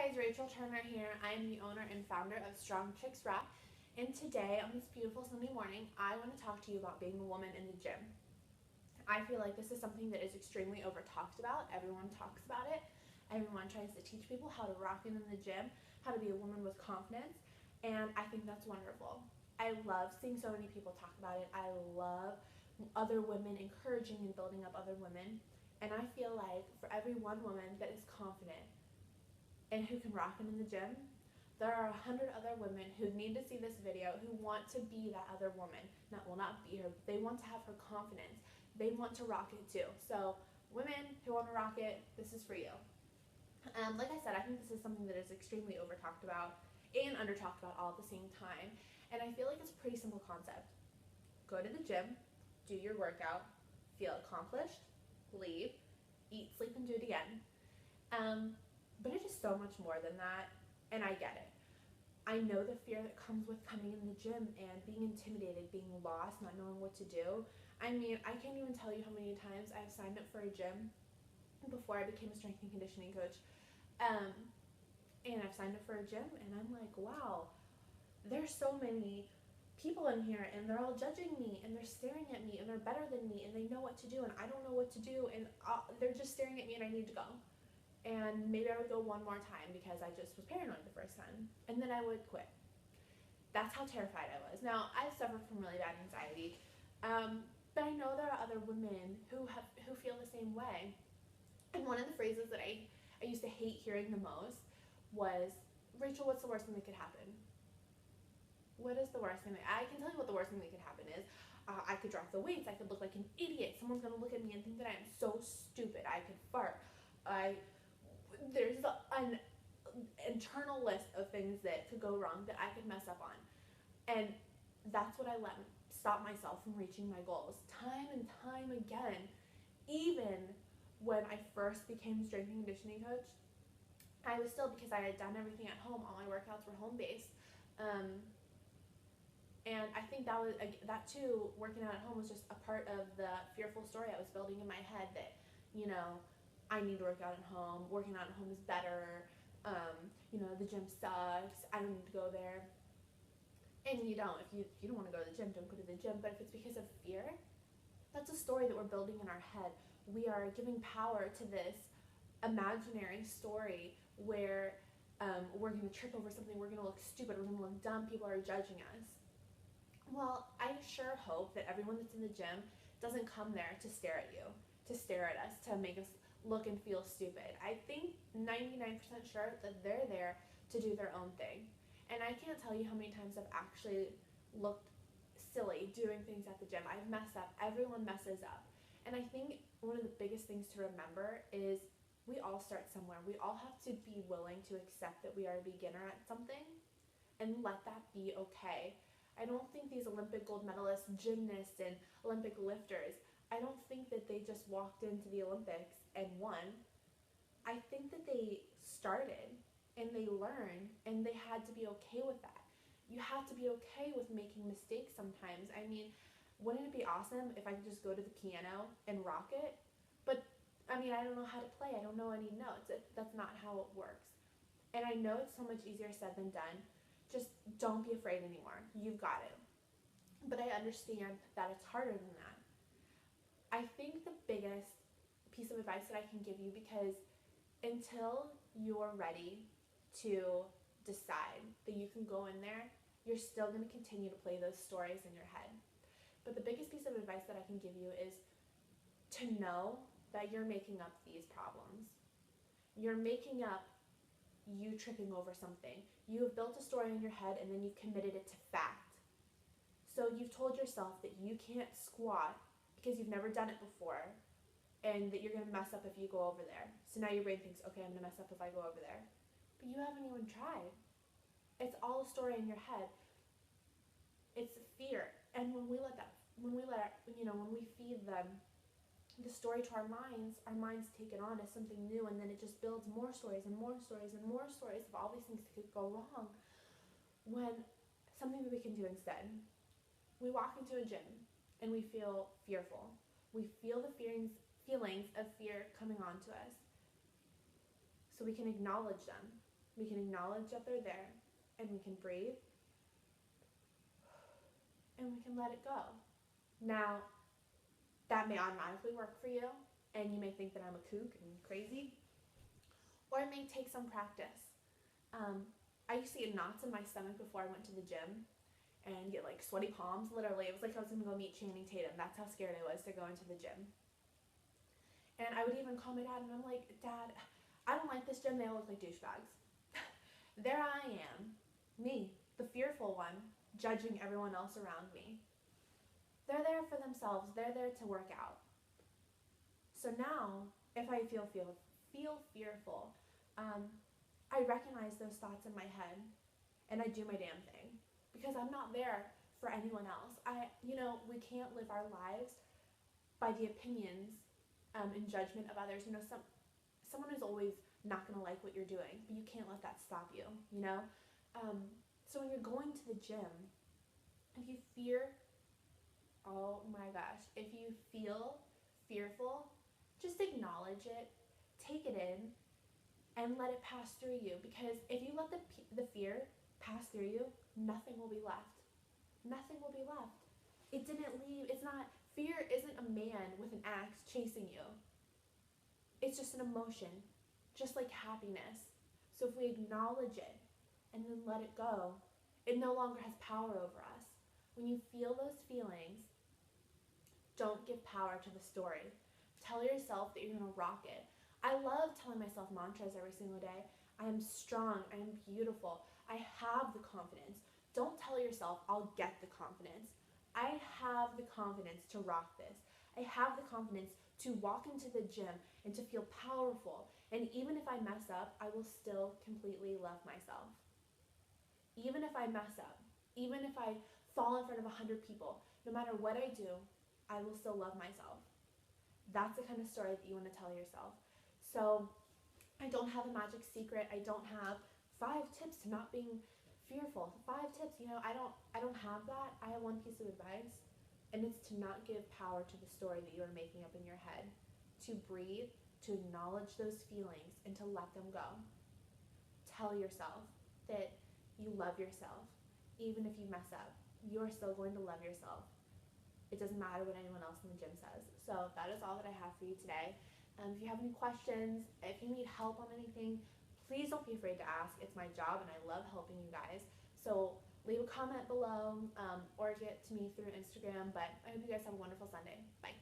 guys, Rachel Turner here. I am the owner and founder of Strong Chicks Rock, and today on this beautiful Sunday morning, I want to talk to you about being a woman in the gym. I feel like this is something that is extremely over talked about. Everyone talks about it. Everyone tries to teach people how to rock in the gym, how to be a woman with confidence, and I think that's wonderful. I love seeing so many people talk about it. I love other women encouraging and building up other women, and I feel like for every one woman that is confident and who can rock it in the gym, there are 100 other women who need to see this video who want to be that other woman. Not be her, but they want to have her confidence. They want to rock it too. So women who want to rock it, this is for you. Like I said, I think this is something that is extremely over talked about and under talked about all at the same time. And I feel like it's a pretty simple concept. Go to the gym, do your workout, feel accomplished, leave, eat, sleep, and do it again. But it is so much more than that, and I get it. I know the fear that comes with coming in the gym and being intimidated, being lost, not knowing what to do. I mean, I can't even tell you how many times I've signed up for a gym before I became a strength and conditioning coach. And I've signed up for a gym, and I'm like, wow, there's so many people in here, and they're all judging me, and they're staring at me, and they're better than me, and they know what to do, and I don't know what to do, and they're just staring at me, and I need to go. And maybe I would go one more time because I just was paranoid the first time, and then I would quit. That's how terrified I was. Now, I've suffered from really bad anxiety, but I know there are other women who feel the same way. And one of the phrases that I used to hate hearing the most was, Rachel, what's the worst thing that could happen? What is the worst thing I can tell you what the worst thing that could happen is. I could drop the weights, I could look like an idiot, someone's gonna look at me and think that I am so stupid, I could fart, there's an internal list of things that could go wrong that I could mess up on. And that's what I let stop myself from reaching my goals time and time again. Even when I first became a strength and conditioning coach, I was still, because I had done everything at home, all my workouts were home based. And I think that too, working out at home was just a part of the fearful story I was building in my head that, I need to work out at home. Working out at home is better. The gym sucks. I don't need to go there. And you don't. If you don't want to go to the gym, don't go to the gym. But if it's because of fear, that's a story that we're building in our head. We are giving power to this imaginary story where we're going to trip over something. We're going to look stupid. We're going to look dumb. People are judging us. Well, I sure hope that everyone that's in the gym doesn't come there to stare at you, to stare at us, to make us look and feel stupid. I think 99% sure that they're there to do their own thing. And I can't tell you how many times I've actually looked silly doing things at the gym. I've messed up. Everyone messes up. And I think one of the biggest things to remember is we all start somewhere. We all have to be willing to accept that we are a beginner at something and let that be okay. I don't think these Olympic gold medalists, gymnasts, and Olympic lifters, I don't think that they just walked into the Olympics and won. I think that they started and they learned and they had to be okay with that. You have to be okay with making mistakes sometimes. I mean, wouldn't it be awesome if I could just go to the piano and rock it? But I mean, I don't know how to play. I don't know any notes. That's not how it works. And I know it's so much easier said than done. Just don't be afraid anymore. You've got it. But I understand that it's harder than that. I think the biggest piece of advice that I can give you, because until you're ready to decide that you can go in there, you're still going to continue to play those stories in your head. But the biggest piece of advice that I can give you is to know that you're making up these problems. You're making up you tripping over something. You have built a story in your head and then you've committed it to fact. So you've told yourself that you can't squat because you've never done it before, and that you're going to mess up if you go over there. So now your brain thinks, okay, I'm going to mess up if I go over there. But you haven't even tried. It's all a story in your head. It's fear. And when we feed them the story to our minds take it on as something new, and then it just builds more stories and more stories and more stories of all these things that could go wrong. When something that we can do instead, we walk into a gym and we feel fearful. We feel the feelings of fear coming on to us. So we can acknowledge them. We can acknowledge that they're there, and we can breathe, and we can let it go. Now, that may automatically work for you, and you may think that I'm a kook and crazy, or it may take some practice. I used to get knots in my stomach before I went to the gym and get like sweaty palms. Literally, it was like I was gonna go meet Channing Tatum. That's how scared I was to go into the gym. And I would even call my dad and I'm like, Dad, I don't like this gym. They all look like douchebags. There I am, me, the fearful one, judging everyone else around me. They're there for themselves. They're there to work out. So now, if I feel fearful, I recognize those thoughts in my head, and I do my damn thing because I'm not there for anyone else. We can't live our lives by the opinions and judgment of others. Someone is always not going to like what you're doing, but you can't let that stop you. So when you're going to the gym, if you if you feel fearful, just acknowledge it, take it in, and let it pass through you. Because if you let the fear pass through you, nothing will be left. Nothing will be left. It didn't leave. Fear isn't a man with an axe chasing you. It's just an emotion, just like happiness. So if we acknowledge it and then let it go, it no longer has power over us. When you feel those feelings, don't give power to the story. Tell yourself that you're going to rock it. I love telling myself mantras every single day. I am strong. I am beautiful. I have the confidence. Don't tell yourself, I'll get the confidence. I have the confidence to rock this. I have the confidence to walk into the gym and to feel powerful. And even if I mess up, I will still completely love myself. Even if I mess up, even if I fall in front of 100 people, no matter what I do, I will still love myself. That's the kind of story that you want to tell yourself. So I don't have a magic secret. I don't have 5 tips to not being fearful. 5 tips, I don't have that. I have one piece of advice, and it's to not give power to the story that you are making up in your head. To breathe, to acknowledge those feelings, and to let them go. Tell yourself that you love yourself. Even if you mess up, you're still going to love yourself. It doesn't matter what anyone else in the gym says. So that is all that I have for you today. If you have any questions, if you need help on anything, please don't be afraid to ask. It's my job and I love helping you guys. So leave a comment below or get to me through Instagram. But I hope you guys have a wonderful Sunday. Bye.